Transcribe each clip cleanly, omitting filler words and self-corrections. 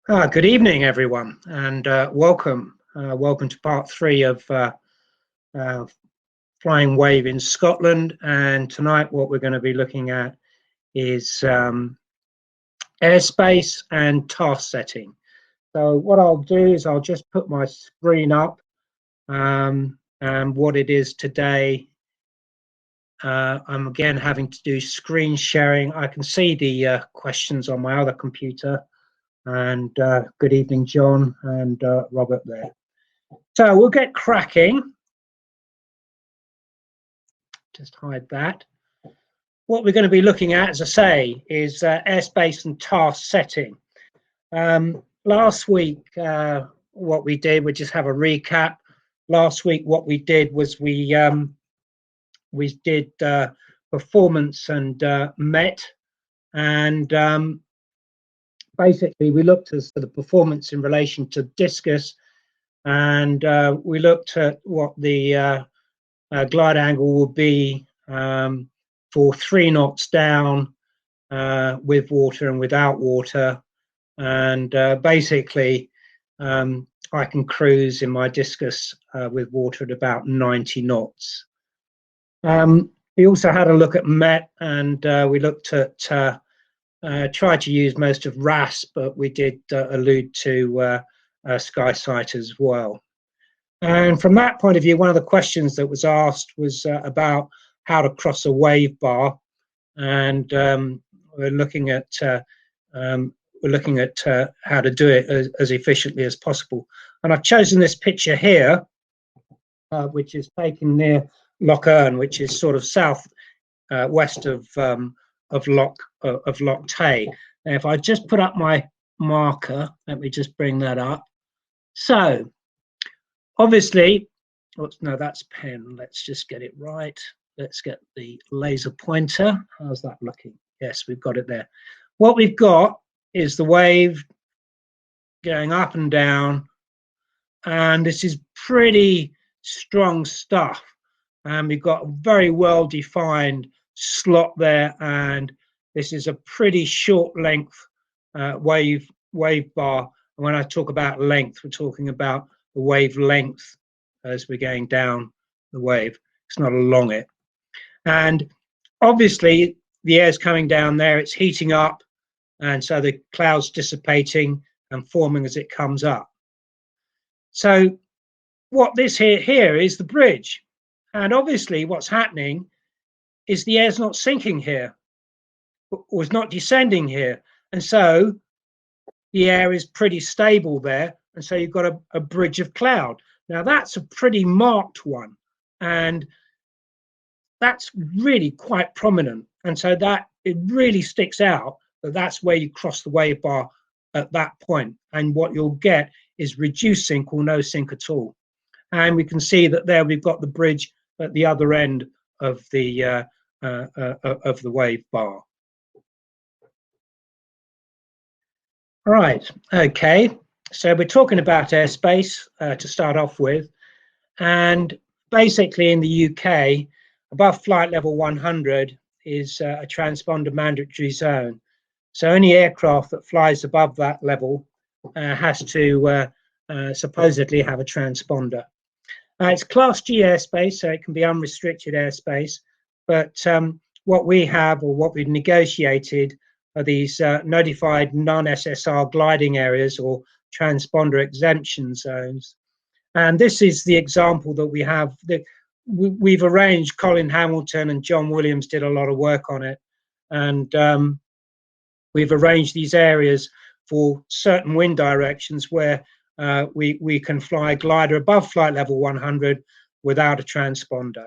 Good evening, everyone, and welcome. Welcome to part three of uh, Flying Wave in Scotland. And tonight, what we're going to be looking at is airspace and task setting. So, what I'll do is I'll just put my screen up, and what it is today. I'm again having to do screen sharing. I can see the questions on my other computer. And good evening, John and Robert there. So we'll get cracking. Just hide that. What we're going to be looking at, as I say, is airspace and task setting. Last week, what we did, we just have a recap. Last week, what we did was we did performance and MET, and basically we looked at the performance in relation to discus, and we looked at what the glide angle will be for 3 knots down with water and without water, and basically I can cruise in my discus with water at about 90 knots. We also had a look at MET, and we looked at tried to use most of RAS, but we did allude to SkySight as well. And from that point of view, one of the questions that was asked was about how to cross a wave bar, and we're looking at how to do it as efficiently as possible. And I've chosen this picture here, which is taken near Loch Earn, which is sort of south west of Loch Tay. Now, if I just put up my marker, let me just bring that up. So obviously, no, that's pen. Let's just get it right. Let's get the laser pointer. How's that looking? Yes, we've got it there. What we've got is the wave going up and down, and this is pretty strong stuff. And we've got a very well-defined slot there, and this is a pretty short length wave bar. And when I talk about length, we're talking about the wavelength as we're going down the wave. It's not along it. And obviously the air's coming down there, it's heating up, and so the cloud's dissipating and forming as it comes up. So what this here is the bridge. And obviously what's happening is the air's not sinking here, or is not descending here. And so the air is pretty stable there. And so you've got a bridge of cloud. Now that's a pretty marked one, and that's really quite prominent. And so that it really sticks out that that's where you cross the wave bar at that point. And what you'll get is reduced sink or no sink at all. And we can see that there we've got the bridge at the other end of the wave bar. All right, okay. So we're talking about airspace to start off with, and basically in the UK, above flight level 100 is a transponder mandatory zone. So any aircraft that flies above that level has to supposedly have a transponder. It's Class G airspace, so it can be unrestricted airspace, but what we have, or what we've negotiated, are these notified non-SSR gliding areas or transponder exemption zones. And this is the example that we have. We've arranged, Colin Hamilton and John Williams did a lot of work on it, and we've arranged these areas for certain wind directions where we can fly a glider above flight level 100 without a transponder.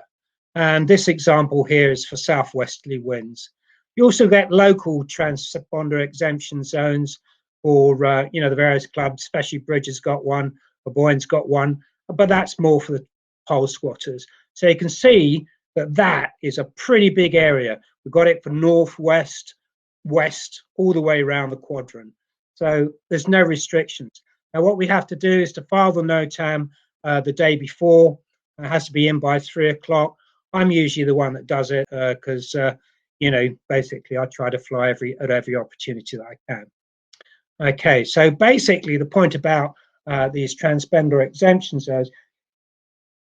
And this example here is for southwesterly winds. You also get local transponder exemption zones for the various clubs, especially Bridge has got one, Boyne's got one, but that's more for the pole squatters. So you can see that that is a pretty big area. We've got it for northwest, west, all the way around the quadrant. So there's no restrictions. Now what we have to do is to file the NOTAM the day before. It has to be in by 3 o'clock. I'm usually the one that does it because basically I try to fly at every opportunity that I can. Okay, so basically the point about these transponder exemptions is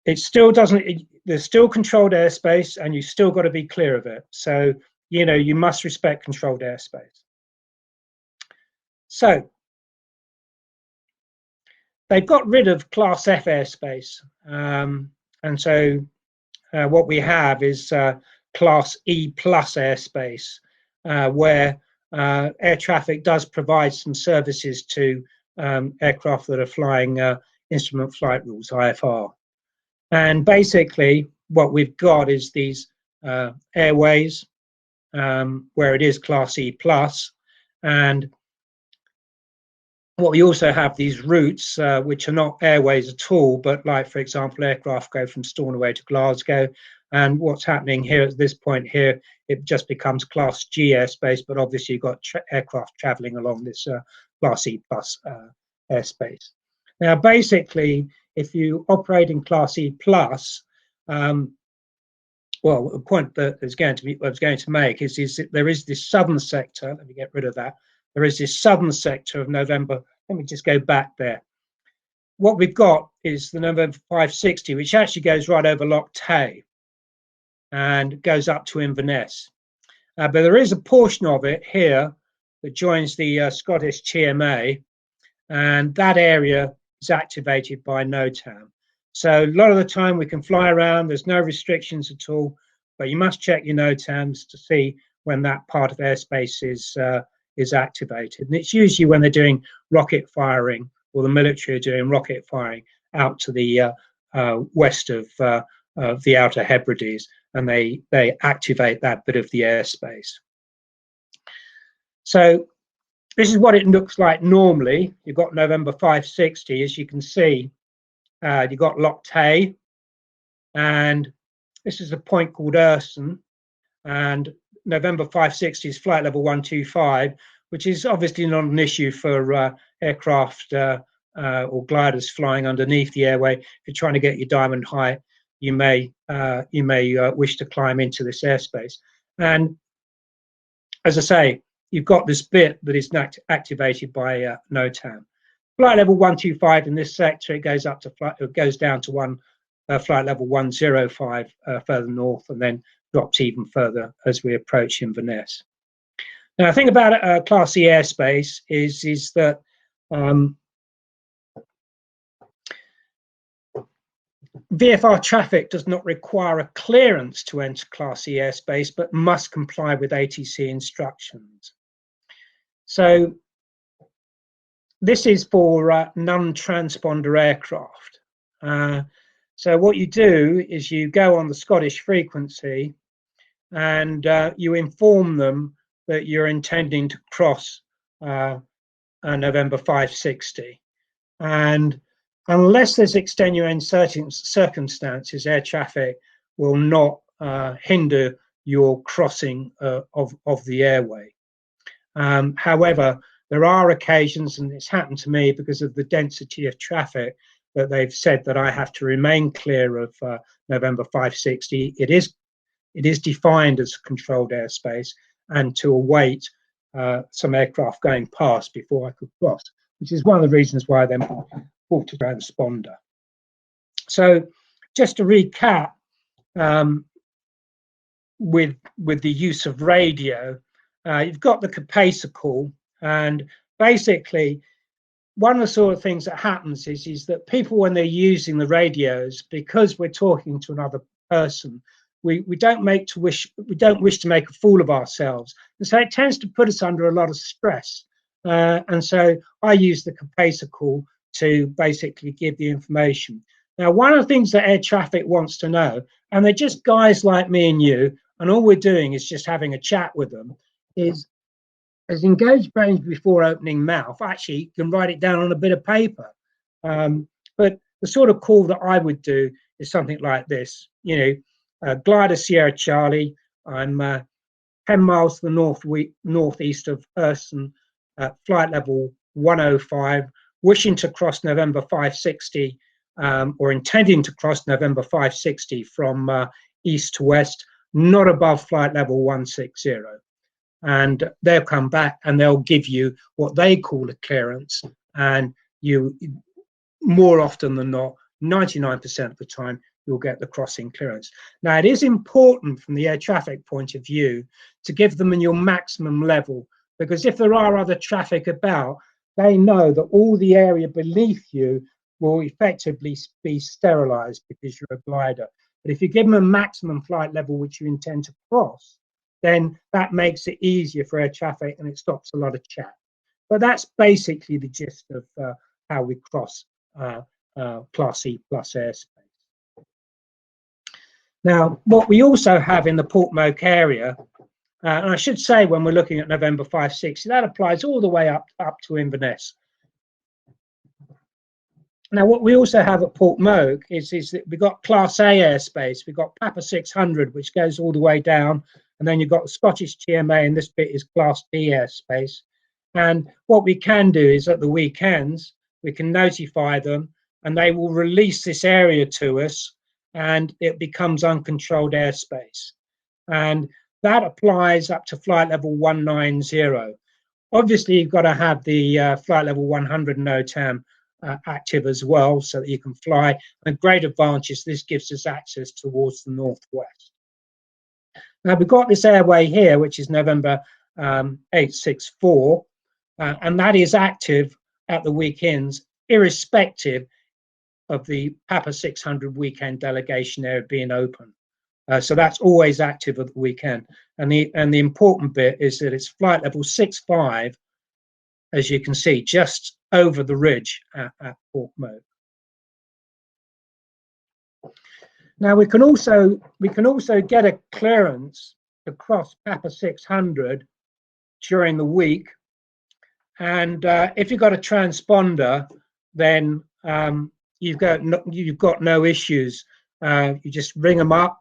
it still doesn't, there's still controlled airspace and you still got to be clear of it. So, you know, you must respect controlled airspace. So they've got rid of Class F airspace. And so what we have is Class E plus airspace, where air traffic does provide some services to aircraft that are flying instrument flight rules, IFR. And basically what we've got is these airways where it is Class E plus, and what we also have these routes which are not airways at all, but like, for example, aircraft go from Stornoway to Glasgow. And what's happening here at this point here, it just becomes Class G airspace, but obviously you've got aircraft traveling along this Class E plus airspace. Now, basically, if you operate in Class E plus, well, the point that I was going to make is that there is this southern sector. Let me get rid of that. There is this southern sector of November. Let me just go back there. What we've got is the November 560, which actually goes right over Loch Tay and goes up to Inverness. But there is a portion of it here that joins the Scottish TMA, and that area is activated by NOTAM. So a lot of the time we can fly around, there's no restrictions at all, but you must check your NOTAMs to see when that part of airspace is activated. And it's usually when they're doing rocket firing, or the military are doing rocket firing out to the west of the Outer Hebrides, and they activate that bit of the airspace. So this is what it looks like normally. You've got November 560, as you can see. You've got Loch Tay, and this is a point called Urson, and November 560 is flight level 125, which is obviously not an issue for aircraft or gliders flying underneath the airway. If you're trying to get your diamond height, you may wish to climb into this airspace. And as I say, you've got this bit that is activated by NOTAM. Flight level 125 in this sector, it goes up to it goes down to flight level 105 further north, and then drops even further as we approach Inverness. Now, the thing about Class E airspace is that VFR traffic does not require a clearance to enter Class E airspace, but must comply with ATC instructions. So this is for non-transponder aircraft. So what you do is you go on the Scottish frequency and you inform them that you're intending to cross November 560. And unless there's extenuating circumstances, air traffic will not hinder your crossing of the airway. However, there are occasions, and it's happened to me because of the density of traffic, that they've said that I have to remain clear of November 560. It is defined as controlled airspace, and to await some aircraft going past before I could cross, which is one of the reasons why they bought a transponder. So just to recap, with the use of radio, you've got the capacitor call, and basically one of the sort of things that happens is that people, when they're using the radios, because we're talking to another person, we don't wish to make a fool of ourselves, and so it tends to put us under a lot of stress. And so I use the capacitor call to basically give the information. Now, one of the things that air traffic wants to know, and they're just guys like me and you, and all we're doing is just having a chat with them, is as engaged brains before opening mouth. Actually, you can write it down on a bit of paper. But the sort of call that I would do is something like this. Glider Sierra Charlie, I'm 10 miles to the northeast of Urson, flight level 105, wishing to cross November 560, or intending to cross November 560 from east to west, not above flight level 160. and they'll come back and they'll give you what they call a clearance, and you, more often than not, 99% of the time, you'll get the crossing clearance. Now, it is important from the air traffic point of view to give them your maximum level, because if there are other traffic about, they know that all the area beneath you will effectively be sterilized because you're a glider. But if you give them a maximum flight level which you intend to cross, then that makes it easier for air traffic and it stops a lot of chat. But that's basically the gist of how we cross Class E plus airspace. Now, what we also have in the Portmoak area, and I should say when we're looking at November 560, that applies all the way up to Inverness. Now, what we also have at Portmoak is that we've got Class A airspace. We've got Papa 600, which goes all the way down, and then you've got the Scottish TMA, and this bit is Class D airspace. And what we can do is at the weekends, we can notify them, and they will release this area to us, and it becomes uncontrolled airspace. And that applies up to flight level 190. Obviously, you've got to have the flight level 100 NOTAM active as well, so that you can fly. And great advantage, this gives us access towards the northwest. Now, we've got this airway here, which is November 864, and that is active at the weekends, irrespective of the Papa 600 weekend delegation area being open. So that's always active at the weekend. And the important bit is that it's flight level 65, as you can see, just over the ridge at Portmoak. Now we can also get a clearance to cross Papa 600 during the week, and if you've got a transponder, then you've got no issues. You just ring them up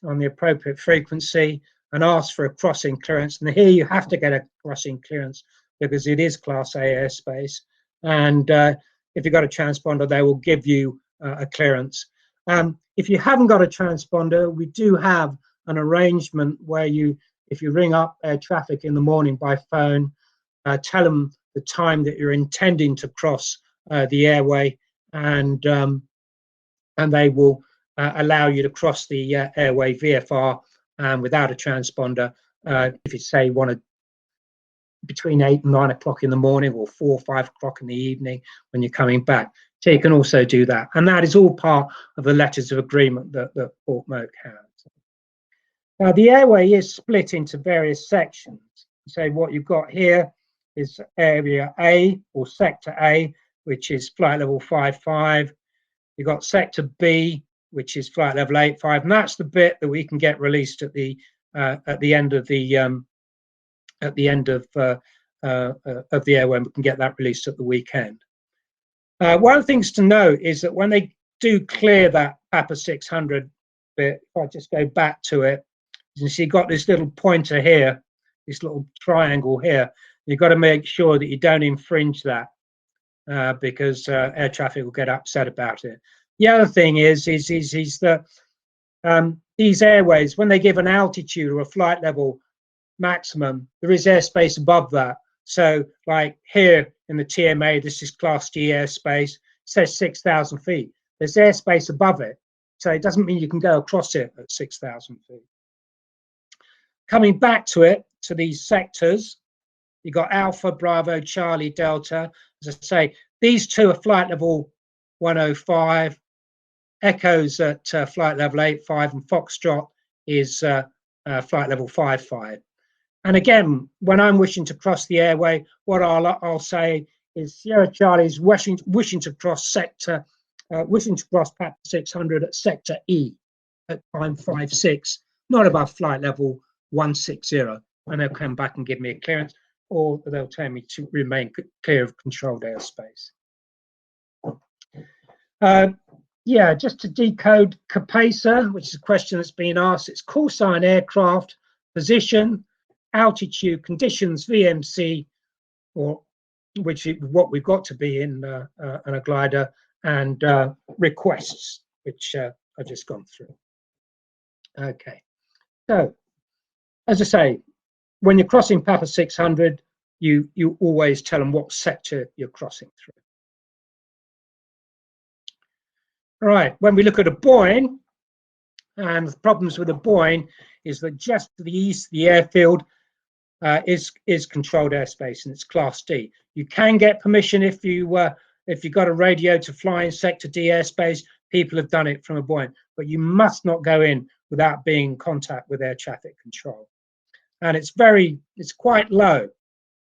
on the appropriate frequency and ask for a crossing clearance. And here you have to get a crossing clearance because it is Class A airspace. And if you've got a transponder, they will give you a clearance. If you haven't got a transponder, we do have an arrangement where if you ring up air traffic in the morning by phone, tell them the time that you're intending to cross the airway, and they will allow you to cross the airway VFR without a transponder. If you say want to between 8 and 9 o'clock in the morning, or 4 or 5 o'clock in the evening when you're coming back, so you can also do that. And that is all part of the letters of agreement that Portmoak has. Now, the airway is split into various sections. So what you've got here is Area A, or Sector A, which is flight level 55. You've got Sector B, which is flight level 85, and that's the bit that we can get released at the end of the airway. We can get that released at the weekend. One of the things to note is that when they do clear that Papa 600 bit, if I just go back to it, you can see you've got this little pointer here, this little triangle here. You've got to make sure that you don't infringe that because air traffic will get upset about it. The other thing is that these airways, when they give an altitude or a flight level maximum, there is airspace above that. So like here in the TMA, this is Class G airspace, it says 6,000 feet. There's airspace above it. So it doesn't mean you can go across it at 6,000 feet. Coming back to it, to these sectors, you've got Alpha, Bravo, Charlie, Delta. As I say, these two are flight level 105, Echo's at flight level 85, and Foxtrot is flight level 55. And again, when I'm wishing to cross the airway, what I'll say is Sierra Charlie is wishing to cross Papa 600 at Sector E at time 56, not above flight level 160, and they'll come back and give me a clearance, or they'll tell me to remain clear of controlled airspace. Yeah, just to decode CAPESA, which is a question that's been asked, it's call sign aircraft, position, altitude, conditions, VMC, or which is what we've got to be in a glider, and requests, which I've just gone through. Okay, so as I say, when you're crossing Papa 600, you always tell them what sector you're crossing through. All right, when we look at a buoy, and the problems with a buoy is that just to the east of the airfield is controlled airspace, and it's Class D. You can get permission if you got a radio to fly in Sector D airspace. People have done it from a buoy, but you must not go in without being in contact with air traffic control. And it's quite low.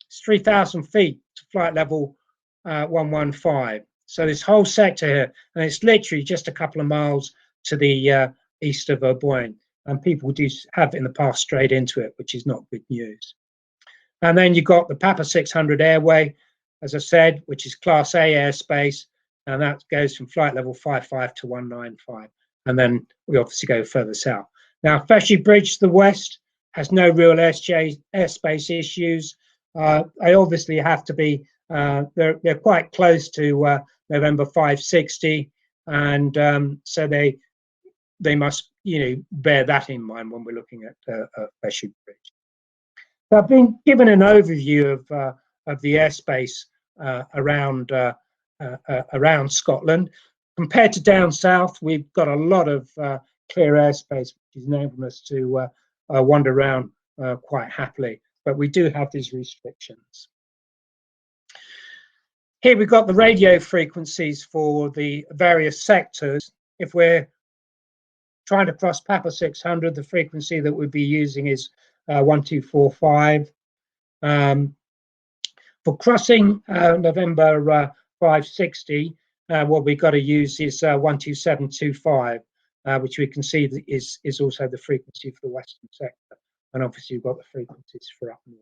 It's 3,000 feet to flight level 115. So this whole sector here, and it's literally just a couple of miles to the east of Boyne, and people do have in the past strayed into it, which is not good news. And then you've got the Papa 600 airway, as I said, which is Class A airspace, and that goes from flight level 55 to 195. And then we obviously go further south. Now, Feshy Bridge to the west has no real airspace issues. They obviously have to be, they're quite close to November 560, and so they must, bear that in mind when we're looking at Feshy Bridge. So I've been given an overview of the airspace around Scotland. Compared to down south, we've got a lot of clear airspace, which is enabling us to wander around quite happily. But we do have these restrictions. Here we've got the radio frequencies for the various sectors. If we're trying to cross Papa 600, the frequency that we'd be using is 1245. For crossing November 560, what we've got to use is 12725, which we can see is also the frequency for the western sector. And obviously you've got the frequencies for up north.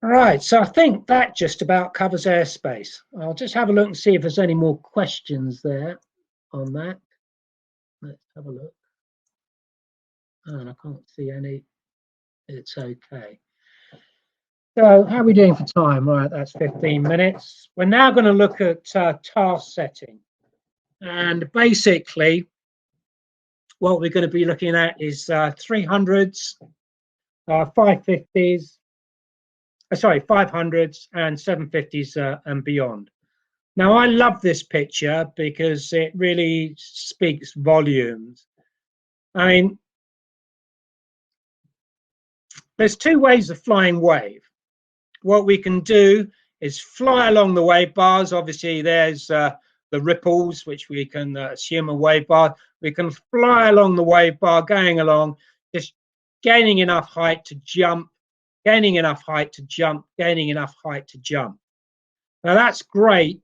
All right, so I think that just about covers airspace. I'll just have a look and see if there's any more questions there on that. Let's have a look. And I can't see any. It's okay. So how are we doing for time? All right, that's 15 minutes. We're now going to look at task setting. And basically, what we're going to be looking at is 300s, 550s, 500s and 750s and beyond. Now, I love this picture because it really speaks volumes. I mean, there's two ways of flying wave. What we can do is fly along the wave bars. Obviously, there's the ripples, which we can assume a wave bar. We can fly along the wave bar, going along, just gaining enough height to jump, gaining enough height to jump, gaining enough height to jump. Now that's great,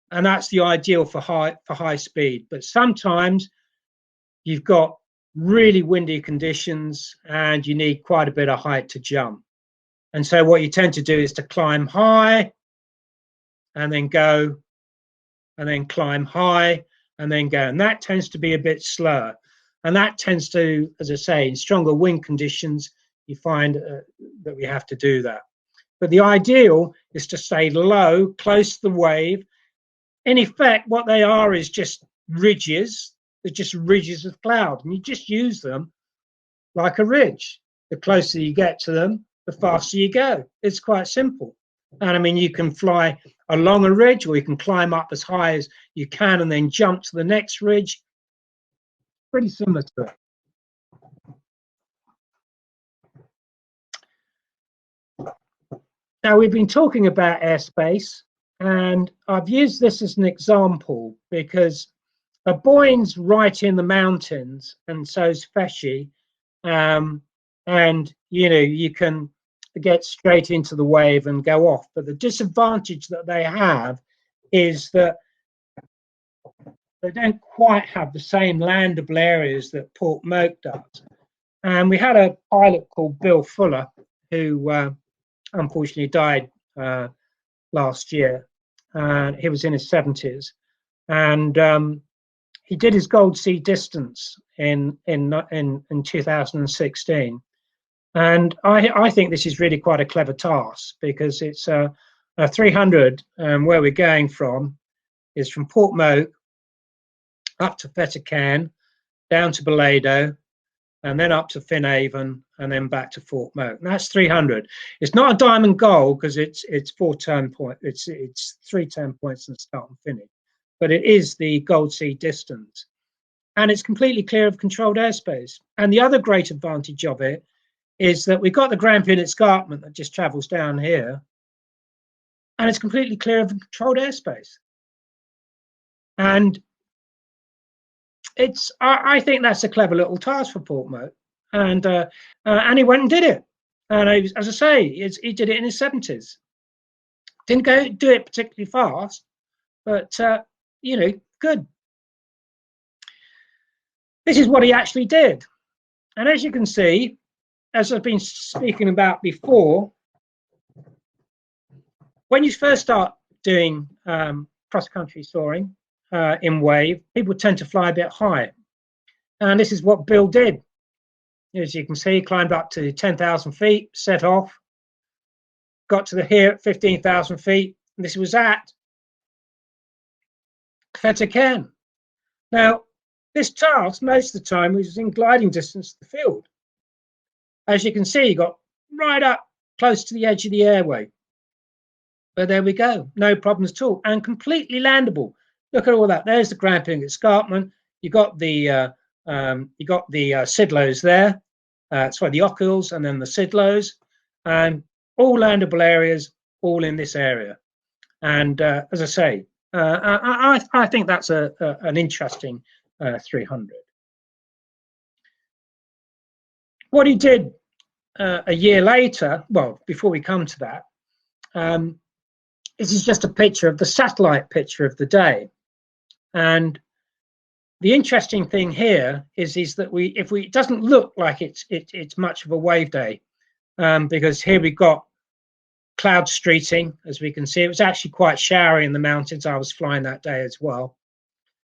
and that's the ideal for high speed. But sometimes you've got really windy conditions and you need quite a bit of height to jump. And so what you tend to do is to climb high and then go, and then climb high and then go. And that tends to be a bit slower. And that tends to, as I say, in stronger wind conditions, you find that we have to do that. But the ideal is to stay low, close to the wave. In effect, what they are is just ridges. They're just ridges of cloud. And you just use them like a ridge. The closer you get to them, the faster you go. It's quite simple. And I mean, you can fly along a ridge, or you can climb up as high as you can and then jump to the next ridge. Pretty similar to it. Now, we've been talking about airspace, and I've used this as an example because Boyne's right in the mountains, and so is Feshy. And, you can get straight into the wave and go off. But the disadvantage that they have is that they don't quite have the same landable areas that Portmoak does. And we had a pilot called Bill Fuller who unfortunately died last year. He was in his 70s, and he did his Gold Sea distance in 2016. And I think this is really quite a clever task, because it's a 300 where we're going from is from Portmoak up to Fettercairn, down to Balado, and then up to Finhaven, and then back to Fort Moat. And that's 300. It's not a diamond goal because it's 4 turn point. It's 3 turn points and start and finish, but it is the Gold Sea distance, and it's completely clear of controlled airspace. And the other great advantage of it is that we've got the Grampian escarpment that just travels down here, and it's completely clear of controlled airspace. And I think that's a clever little task for Port Moat, and he went and did it. And as I say, he did it in his 70s. Didn't go do it particularly fast, but you know, good. This is what he actually did, and as you can see, as I've been speaking about before, when you first start doing cross-country soaring in wave, people tend to fly a bit high, and this is what Bill did. As you can see, he climbed up to 10,000 feet, set off, got to here at 15,000 feet, and this was at Fettercairn. Now, this task, most of the time, was in gliding distance to the field. As you can see, he got right up close to the edge of the airway. But there we go, no problems at all, and completely landable. Look at all that. There's the Grampian escarpment. You got the Sidlows there. Sorry, the Ochils, and then the Sidlows, and all landable areas, all in this area. And as I say, I think that's an interesting 300. What he did a year later, well, before we come to that, this is just a picture of the satellite picture of the day. And the interesting thing here is that it doesn't look like it's much of a wave day, because here we've got cloud streeting, as we can see. It was actually quite showery in the mountains. I was flying that day as well,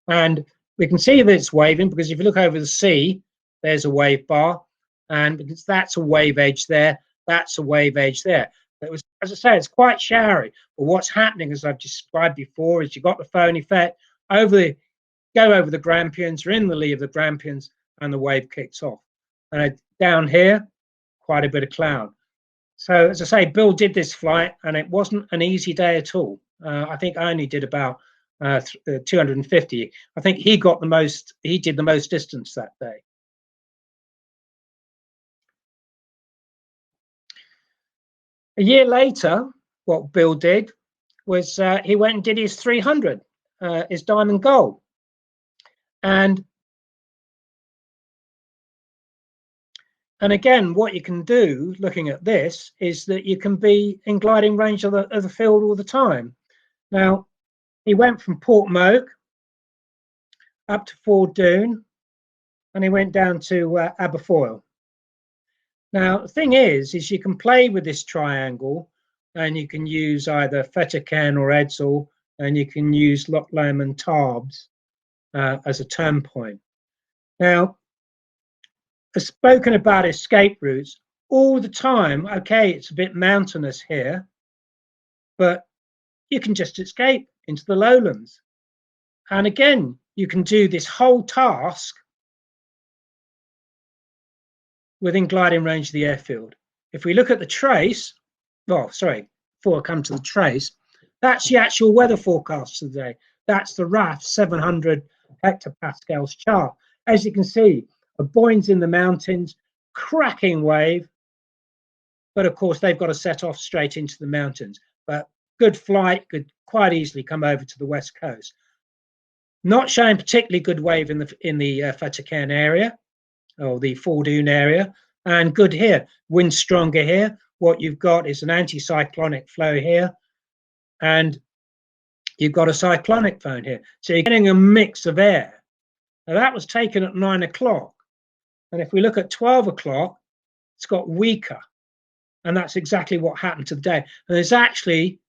and we can see that it's waving because if you look over the sea, there's a wave bar, and because that's a wave edge there, that's a wave edge there. It was, as I say, it's quite showery. But what's happening, as I've described before, is you've got the phone effect go over the Grampians, you're in the lee of the Grampians, and the wave kicks off. And down here, quite a bit of cloud. So, as I say, Bill did this flight, and it wasn't an easy day at all. I think I only did about 250. I think he did the most distance that day. A year later, what Bill did was he went and did his 300, his diamond goal. And again, what you can do, looking at this, is that you can be in gliding range of the field all the time. Now, he went from Port Moat up to Ford Doon, and he went down to Aberfoyle. Now, the thing is you can play with this triangle, and you can use either Fettercairn or Edsall, and you can use Loch Lomond Tarbes as a turn point. Now, I've spoken about escape routes all the time. Okay, it's a bit mountainous here, but you can just escape into the lowlands. And again, you can do this whole task within gliding range of the airfield. If we look at the trace, well, sorry, before I come to the trace, that's the actual weather forecast today. That's the RAF 700 hectopascals chart. As you can see, a buoyant in the mountains, cracking wave, but of course they've got to set off straight into the mountains. But good flight, could quite easily come over to the west coast. Not showing particularly good wave in the Fettercairn area or the Ford Doon area, and good here. Wind stronger here. What you've got is an anticyclonic flow here, and you've got a cyclonic zone here. So you're getting a mix of air. Now that was taken at 9 o'clock. And if we look at 12 o'clock, it's got weaker. And that's exactly what happened to the day. And there's actually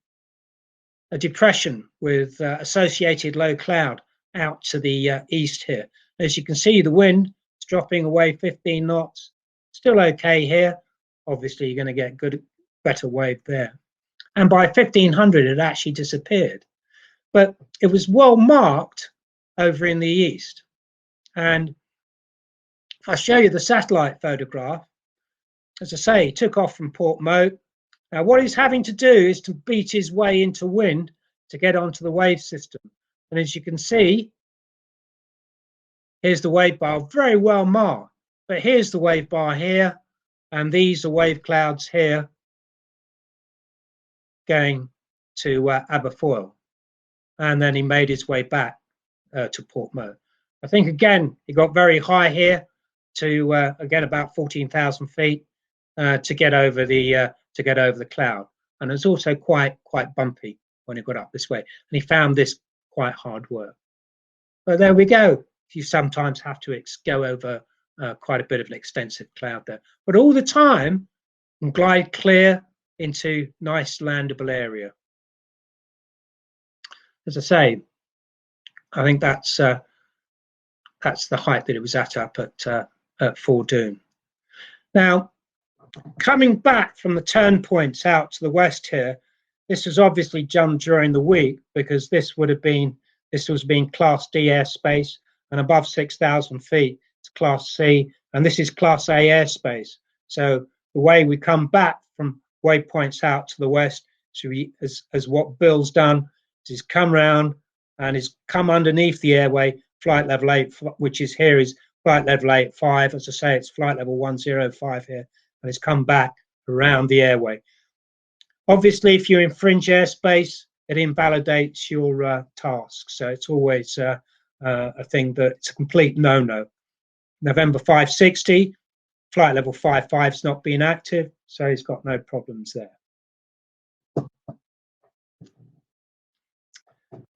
a depression with associated low cloud out to the east here. As you can see, the wind is dropping away 15 knots. Still okay here. Obviously, you're going to get better wave there. And by 1500, it actually disappeared. But it was well marked over in the east. And I'll show you the satellite photograph. As I say, he took off from Port Moat. Now, what he's having to do is to beat his way into wind to get onto the wave system. And as you can see, here's the wave bar, very well marked. But here's the wave bar here, and these are wave clouds here going to Aberfoyle. And then he made his way back to Port Moat. I think, again, he got very high here to, again, about 14,000 feet to get over the cloud. And it was also quite bumpy when he got up this way. And he found this quite hard work. But there we go. You sometimes have to go over quite a bit of an extensive cloud there. But all the time, and glide clear into nice landable area. As I say, I think that's the height that it was at up at Fort Doon. Now, coming back from the turn points out to the west here, this was obviously done during the week because this was being Class D airspace, and above 6,000 feet it's Class C, and this is Class A airspace. So the way we come back from waypoints out to the west, so as what Bill's done, is come round and is come underneath the airway, flight level 8, which is here is flight level 85. As I say, it's flight level 105 here, and it's come back around the airway. Obviously, if you infringe airspace, it invalidates your task. So it's always a thing that's a complete no-no. November 560, flight level 55's not been active, so he's got no problems there.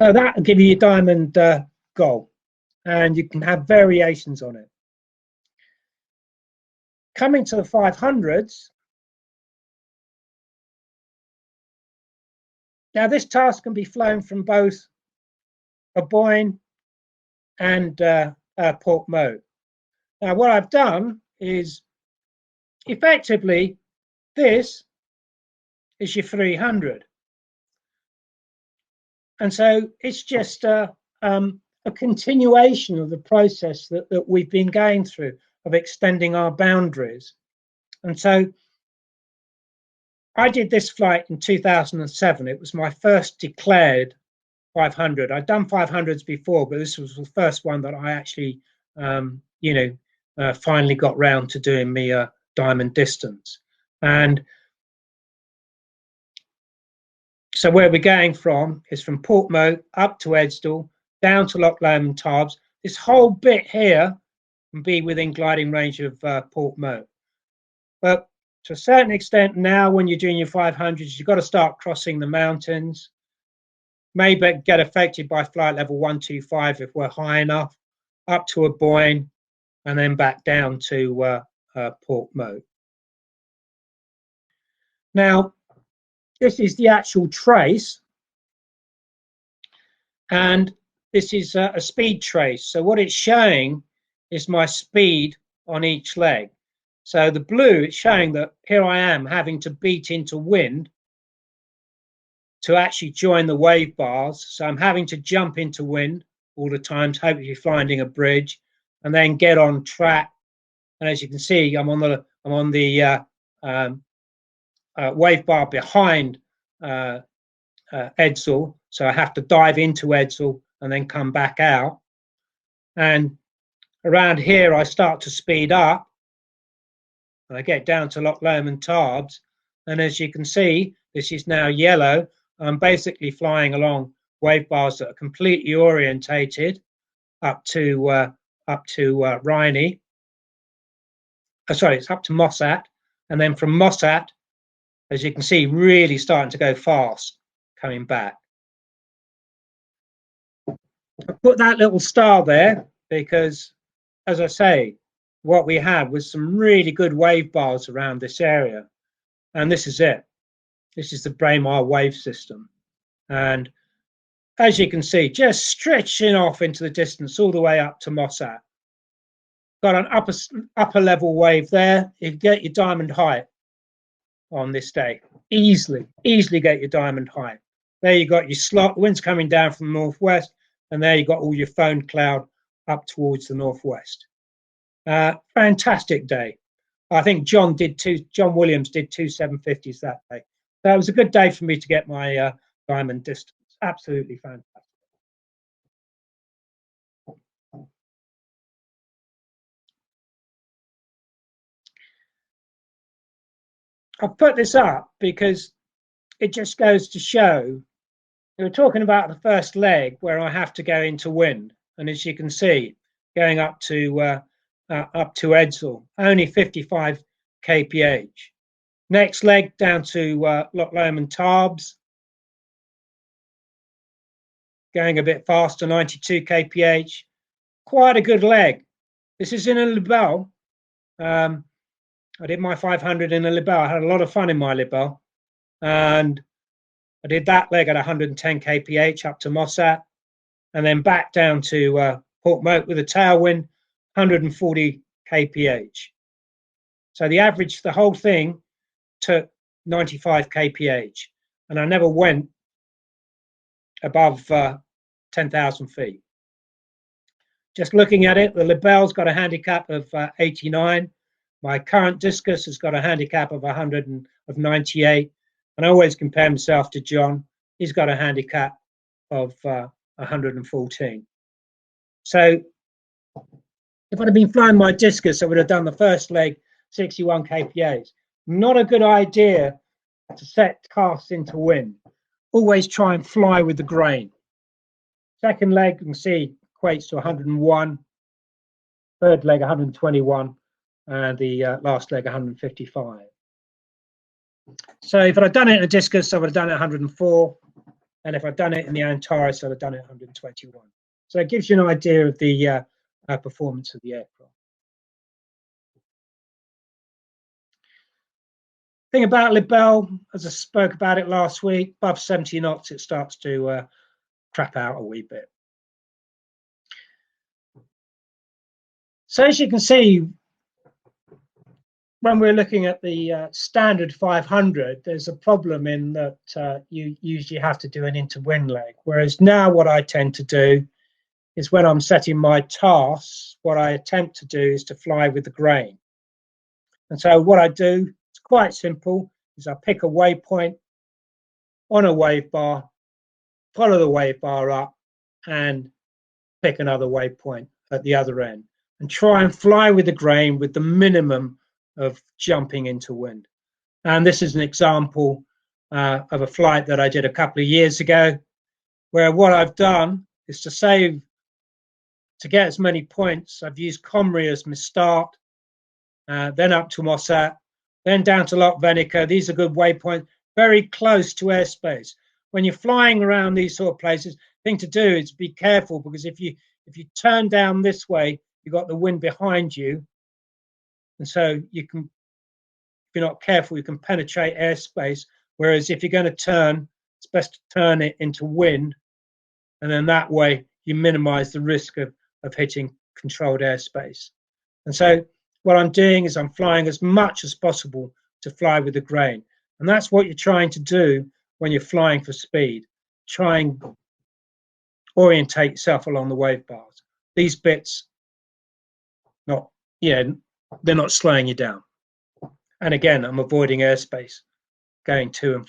That will give you your diamond goal, and you can have variations on it. Coming to the 500s, now this task can be flown from both Aboyne and Port Moat. Now what I've done is effectively this is your 300. And so it's just a continuation of the process that we've been going through of extending our boundaries. And so I did this flight in 2007. It was my first declared 500. I'd done 500s before, but this was the first one that I actually, finally got round to doing me a diamond distance. And so where we're going from is from Port Moat up to Edstall, down to Loch Lomond Tarbes. This whole bit here can be within gliding range of Port Moat. But to a certain extent now, when you're doing your 500s, you've got to start crossing the mountains. Maybe get affected by flight level 125 if we're high enough, up to Aboyne, and then back down to Port Moat. Now, this is the actual trace, and this is a speed trace. So what it's showing is my speed on each leg. So the blue, it's showing that here I am having to beat into wind to actually join the wave bars. So I'm having to jump into wind all the time, hopefully finding a bridge, and then get on track. And as you can see, I'm on the wave bar behind Edstall, so I have to dive into Edstall and then come back out. And around here, I start to speed up, and I get down to Loch Lomond Tarbes. And as you can see, this is now yellow. I'm basically flying along wave bars that are completely orientated up to Rhynie. Sorry, it's up to Mossat, and then from Mossat, as you can see, really starting to go fast coming back. I put that little star there because, as I say, what we had was some really good wave bars around this area, and this is it. This is the Braemar wave system, and as you can see, just stretching off into the distance all the way up to Mossat. Got an upper level wave there. You get your diamond height on this day. Easily get your diamond height. There you got your slot. The wind's coming down from the northwest, and there you got all your foam cloud up towards the northwest. Fantastic day. I think John Williams did 2 750s that day. So it was a good day for me to get my diamond distance. Absolutely fantastic. I've put this up because it just goes to show, we were talking about the first leg where I have to go into wind. And as you can see, going up to Edsall, only 55 kph. Next leg down to Loch Lomond Tarbes, going a bit faster, 92 kph. Quite a good leg. This is in a Libelle. I did my 500 in a Libelle. I had a lot of fun in my Libelle. And I did that leg at 110 kph up to Mossat, and then back down to Portmoak with a tailwind, 140 kph. So the average, the whole thing took 95 kph, and I never went above 10,000 feet. Just looking at it, the Libelle's got a handicap of 89. My current discus has got a handicap of 98. And I always compare myself to John. He's got a handicap of 114. So if I'd have been flying my discus, I would have done the first leg 61 kph. Not a good idea to set casts into wind. Always try and fly with the grain. Second leg, you can see, equates to 101. Third leg, 121. And the last leg, 155. So if I'd done it in a discus, I would have done it 104. And if I'd done it in the Antares, I'd have done it 121. So it gives you an idea of the performance of the aircraft. Thing about Libelle, as I spoke about it last week, above 70 knots, it starts to crap out a wee bit. So as you can see, when we're looking at the standard 500, there's a problem in that you usually have to do an interwind leg. Whereas now what I tend to do is when I'm setting my tasks, what I attempt to do is to fly with the grain. And so what I do, it's quite simple, is I pick a waypoint on a wave bar, follow the wave bar up, and pick another waypoint at the other end, and try and fly with the grain with the minimum of jumping into wind. And this is an example of a flight that I did a couple of years ago, where what I've done is to get as many points, I've used Comrie as my start, then up to Mossat, then down to Loch Venica. These are good waypoints, very close to airspace. When you're flying around these sort of places, the thing to do is be careful, because if you turn down this way, you've got the wind behind you. And so you can, if you're not careful, you can penetrate airspace. Whereas if you're going to turn, it's best to turn it into wind. And then that way you minimize the risk of hitting controlled airspace. And so what I'm doing is I'm flying as much as possible to fly with the grain. And that's what you're trying to do when you're flying for speed. Try and orientate yourself along the wave bars. These bits, they're not slowing you down. And again, I'm avoiding airspace going to and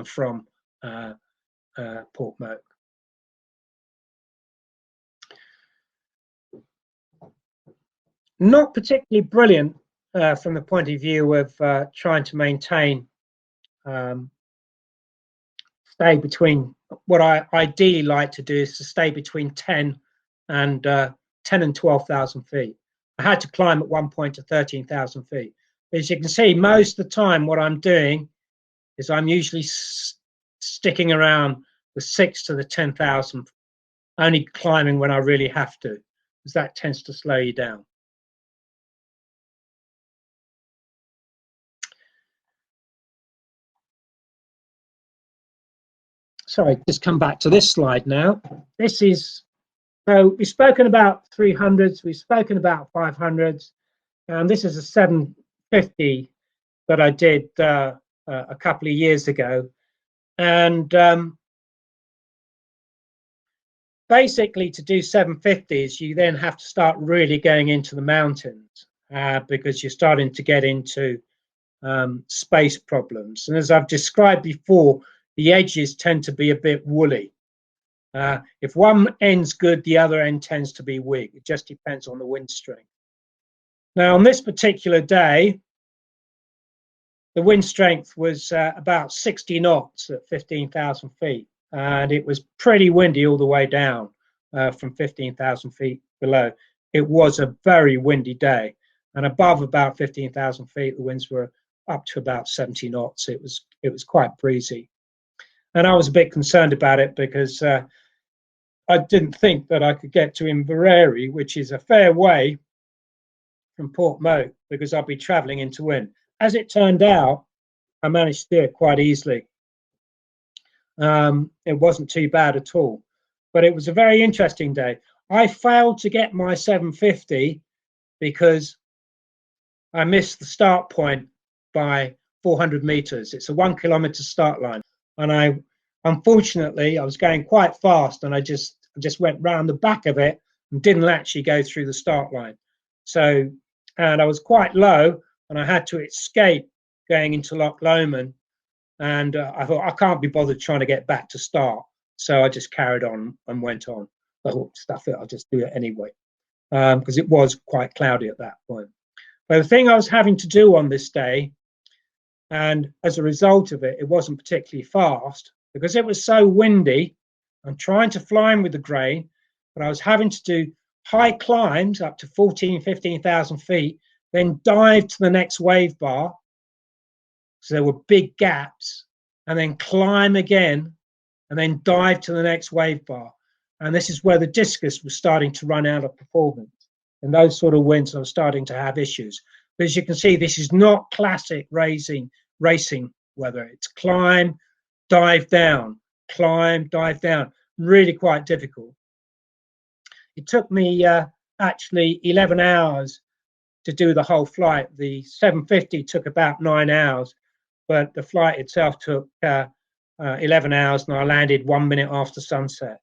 from Portmoak. Not particularly brilliant from the point of view of trying to maintain, stay between, what I ideally like to do is to stay between 10 and 12,000 feet. I had to climb at one point to 13,000 feet. As you can see, most of the time what I'm doing is I'm usually sticking around the 6 to 10,000, only climbing when I really have to, because that tends to slow you down. Sorry, just come back to this slide now. This is, so we've spoken about 300s, we've spoken about 500s, and this is a 750 that I did a couple of years ago. And basically to do 750s, you then have to start really going into the mountains because you're starting to get into space problems. And as I've described before, the edges tend to be a bit woolly. If one end's good, the other end tends to be weak. It just depends on the wind strength. Now, on this particular day, the wind strength was about 60 knots at 15,000 feet. And it was pretty windy all the way down from 15,000 feet below. It was a very windy day. And above about 15,000 feet, the winds were up to about 70 knots. It was quite breezy. And I was a bit concerned about it because I didn't think that I could get to Inverary, which is a fair way from Port Moat, because I'd be traveling into wind. As it turned out, I managed to do it quite easily. It wasn't too bad at all, but it was a very interesting day. I failed to get my 750 because I missed the start point by 400 meters. It's a 1 kilometer start line. And unfortunately, I was going quite fast and I just went round the back of it and didn't actually go through the start line. So, and I was quite low and I had to escape going into Loch Lomond. And I thought, I can't be bothered trying to get back to start. So I just carried on and went on. I thought, stuff it, I'll just do it anyway. Because it was quite cloudy at that point. But the thing I was having to do on this day, and as a result of it, it wasn't particularly fast, because it was so windy. I'm trying to fly in with the grain, but I was having to do high climbs up to 14, 15,000 feet, then dive to the next wave bar. So there were big gaps, and then climb again, and then dive to the next wave bar. And this is where the discus was starting to run out of performance. And those sort of winds, I was starting to have issues. But as you can see, this is not classic racing weather. It's climb, dive down, climb, dive down. Really quite difficult. It took me actually 11 hours to do the whole flight. The 750 took about 9 hours, but the flight itself took 11 hours, and I landed 1 minute after sunset.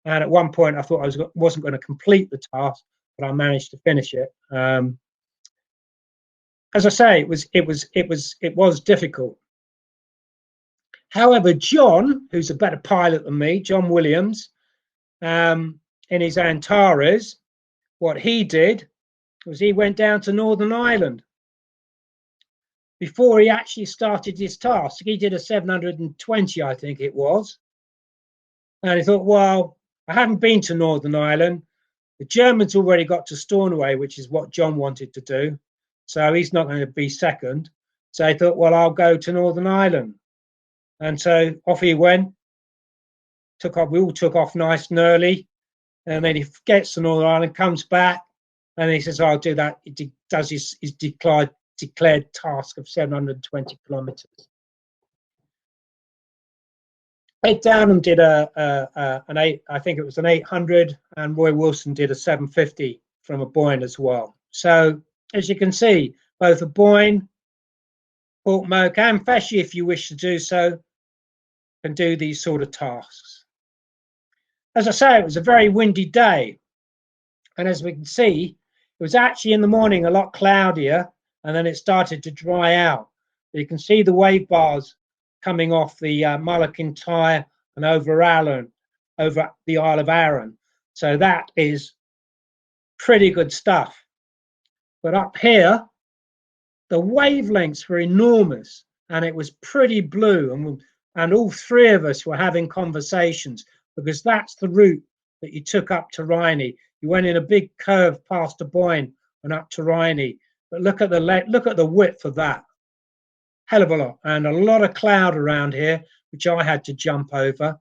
And at one point, I thought I wasn't going to complete the task, but I managed to finish it. As I say, it was difficult. However, John, who's a better pilot than me, John Williams, in his Antares, what he did was he went down to Northern Ireland before he actually started his task. He did a 720, I think it was. And he thought, well, I haven't been to Northern Ireland. The Germans already got to Stornoway, which is what John wanted to do. So he's not going to be second. So he thought, well, I'll go to Northern Ireland. And so off he went. Took off. We all took off nice and early. And then he gets to Northern Ireland, comes back, and he says, I'll do that. He does his declared task of 720 kilometers. Ed Downham did I think it was an 800, and Roy Wilson did a 750 from a Boyne as well. So as you can see, both a Boyne, Port Moat, and Feshy, if you wish to do so, can do these sort of tasks. As I say, it was a very windy day, and as we can see, it was actually in the morning a lot cloudier, and then it started to dry out. You can see the wave bars coming off the Mull of Kintyre and over the Isle of Arran. So that is pretty good stuff. But up here, the wavelengths were enormous, and it was pretty blue, and all three of us were having conversations, because that's the route that you took up to Rhynie. You went in a big curve past the Boyne and up to Rhynie. But look at the width of that. Hell of a lot, and a lot of cloud around here, which I had to jump over.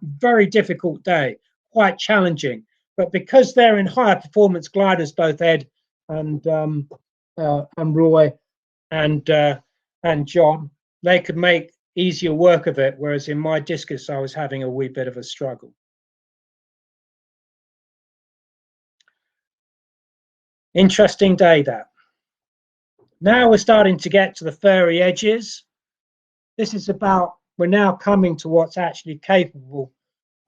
Very difficult day, quite challenging. But because they're in higher performance gliders, both Ed and Roy and John, they could make easier work of it, whereas in my discus I was having a wee bit of a struggle. Interesting day that. Now we're starting to get to the fairy edges. This is we're now coming to what's actually capable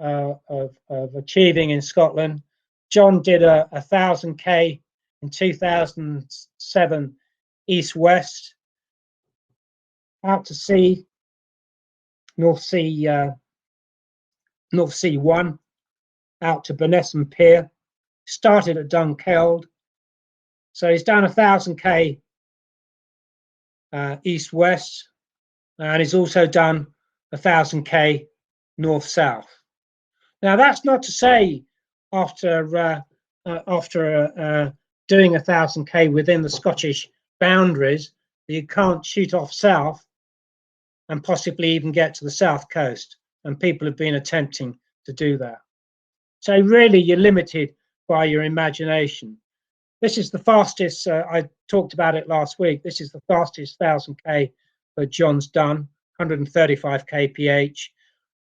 of achieving in Scotland. John did a 1,000k in 2007 east-west out to sea, North Sea 1, out to Burnessum Pier, started at Dunkeld. So he's done 1,000k east-west, and he's also done 1,000k north-south. Now that's not to say after doing 1,000k within the Scottish boundaries that you can't shoot off south and possibly even get to the south coast, and people have been attempting to do that. So really you're limited by your imagination. This is the fastest, I talked about it last week, this is the fastest 1,000k that John's done, 135 kph.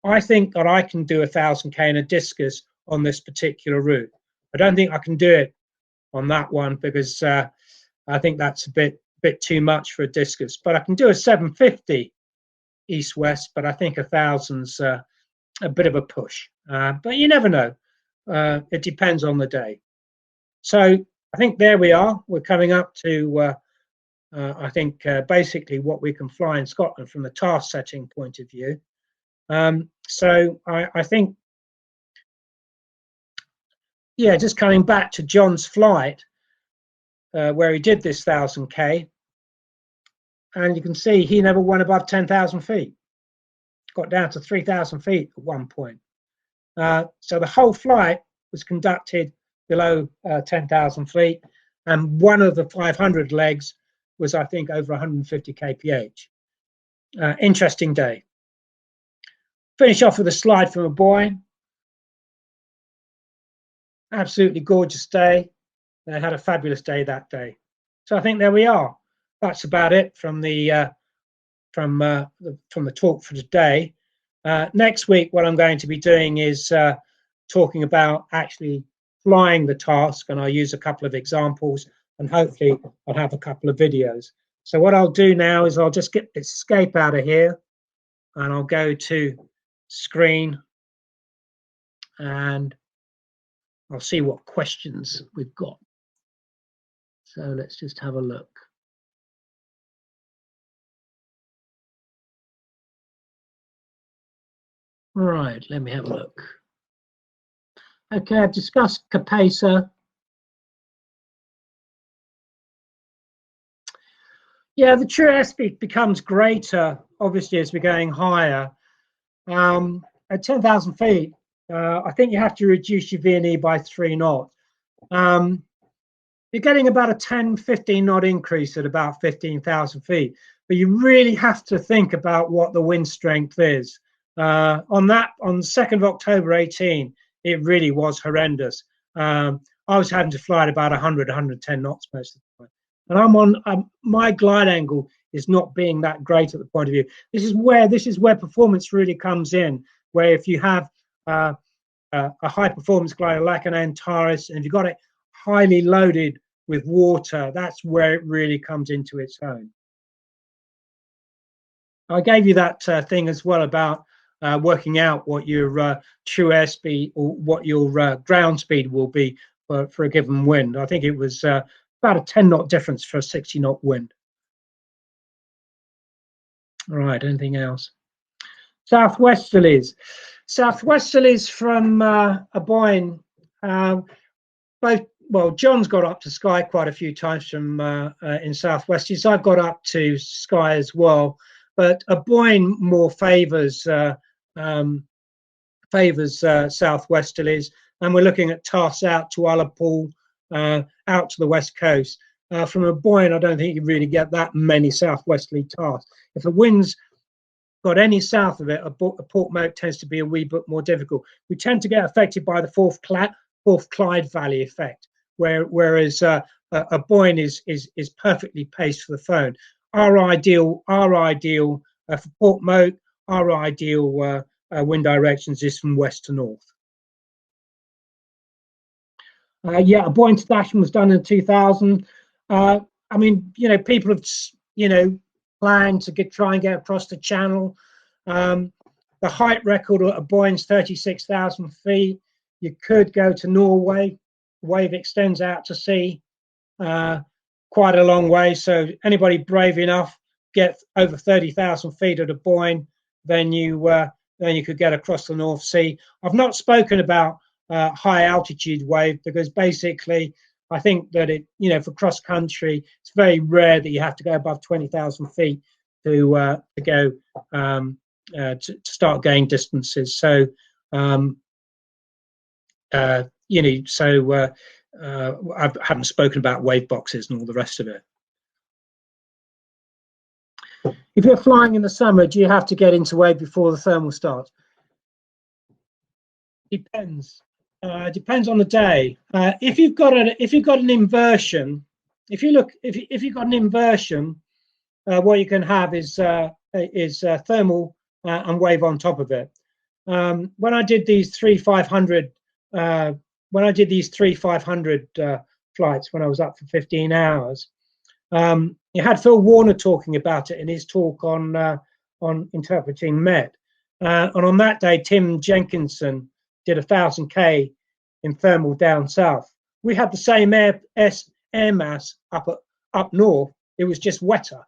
I think that I can do 1,000k in a discus on this particular route. I don't think I can do it on that one because I think that's a bit too much for a discus, but I can do a 750 east-west, but I think 1,000's a bit of a push, but you never know. It depends on the day. So I think there we are. We're coming up to I think basically what we can fly in Scotland from the task setting point of view. So I think, yeah, just coming back to John's flight where he did this 1,000k, and you can see he never went above 10,000 feet. Got down to 3,000 feet at one point. So the whole flight was conducted below 10,000 feet, and one of the 500 legs was, I think, over 150 kph. Interesting day. Finish off with a slide from a boy. Absolutely gorgeous day. They had a fabulous day that day. So I think there we are. That's about it from the talk for today. Next week, what I'm going to be doing is talking about actually flying the task, and I'll use a couple of examples, and hopefully I'll have a couple of videos. So what I'll do now is I'll just get escape out of here, and I'll go to screen, and I'll see what questions we've got. So let's just have a look. Right, let me have a look. Okay, I've discussed CAPESA. Yeah, the true airspeed becomes greater, obviously, as we're going higher. At 10,000 feet, I think you have to reduce your V&E by 3 knots. You're getting about a 10, 15 knot increase at about 15,000 feet, but you really have to think about what the wind strength is. On the 2nd of October 18, it really was horrendous. I was having to fly at about 100, 110 knots most of the time. And I'm on my glide angle is not being that great at the point of view. This is where performance really comes in, where if you have a high performance glider like an Antares, and if you've got it highly loaded with water, that's where it really comes into its own. I gave you that thing as well about working out what your true airspeed or what your ground speed will be for a given wind. I think it was about a 10 knot difference for a 60 knot wind. All right, anything else? Southwesterlies. Southwesterlies from Aboyne. Well, John's got up to Skye quite a few times from in Southwesterlies. I've got up to Skye as well, but Aboyne more favours Southwesterlies, and we're looking at tasks out to Ullapool, out to the west coast. From Aboyne, I don't think you really get that many southwesterly tasks. If the wind's got any south of it, a Portmoat tends to be a wee bit more difficult. We tend to get affected by the Fourth Clyde Valley effect, whereas Aboyne is perfectly paced for the phone. Our ideal for Portmoat, our ideal wind directions is from west to north. Yeah, Aboyne to Dasham was done in 2000. I mean, people have, planned to try and get across the channel. the height record at Boyne's 36,000 feet. You could go to Norway. The wave extends out to sea quite a long way. So anybody brave enough get over 30,000 feet at a Boyne, then you could get across the North Sea. I've not spoken about high altitude wave because basically I think that it, for cross country, it's very rare that you have to go above 20,000 feet to go to start going distances. So I haven't spoken about wave boxes and all the rest of it. If you're flying in the summer, do you have to get into wave before the thermal starts? Depends. Depends on the day. If you've got an inversion, if you've got an inversion, what you can have is thermal and wave on top of it. When I did these 3-500 flights when I was up for 15 hours, you had Phil Warner talking about it in his talk on interpreting Met, and on that day Tim Jenkinson did 1,000 in thermal down south. We had the same air mass up north. It was just wetter,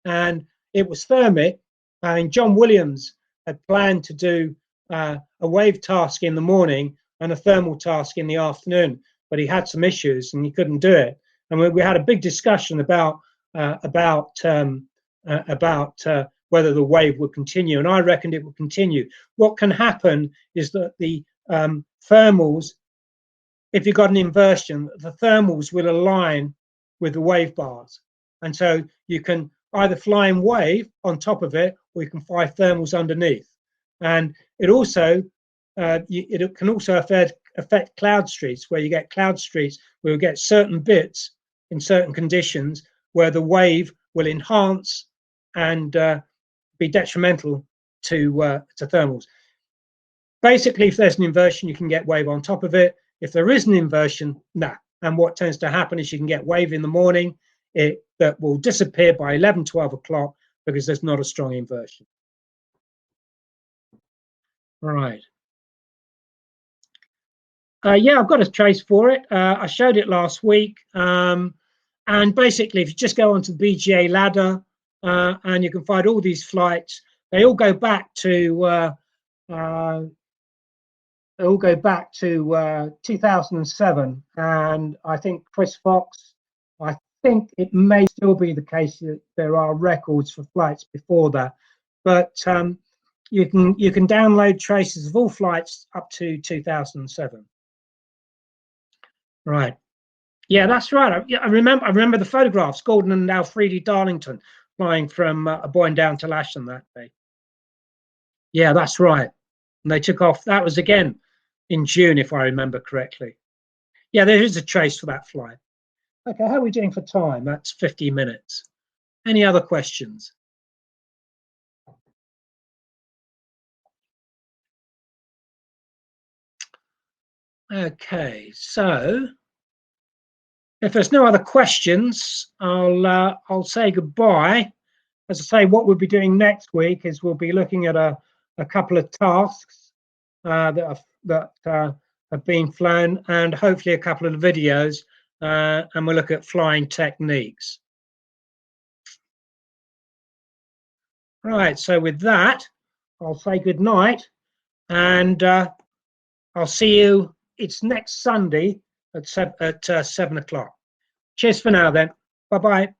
and it was thermic. And John Williams had planned to do a wave task in the morning and a thermal task in the afternoon, but he had some issues and he couldn't do it. And we had a big discussion about whether the wave would continue, and I reckoned it would continue. What can happen is that the thermals, if you've got an inversion, the thermals will align with the wave bars, and so you can either fly in wave on top of it, or you can fly thermals underneath. And it also it can also affect cloud streets, where you get cloud streets where you get certain bits in certain conditions where the wave will enhance and be detrimental to thermals. Basically, if there's an inversion, you can get wave on top of it. If there is an inversion, nah. And what tends to happen is you can get wave in the morning, that will disappear by 11, 12 o'clock because there's not a strong inversion. All right. Yeah, I've got a trace for it. I showed it last week. And basically, if you just go onto the BGA ladder, and you can find all these flights, they all go back to 2007. And I think Chris Fox, I think it may still be the case that there are records for flights before that, but you can download traces of all flights up to 2007. Right. Yeah, that's right. I remember the photographs. Gordon and Alfredi Darlington flying from Boyne down to Lasham that day. Yeah, that's right. And they took off. That was again in June, if I remember correctly. Yeah, there is a trace for that flight. Okay, how are we doing for time? That's 50 minutes. Any other questions? Okay, so if there's no other questions, I'll say goodbye. As I say, what we'll be doing next week is we'll be looking at a couple of tasks that have been flown, and hopefully a couple of videos, and we'll look at flying techniques. Right, so with that, I'll say good night, and I'll see you. It's next Sunday at 7 o'clock. Cheers for now then. Bye-bye.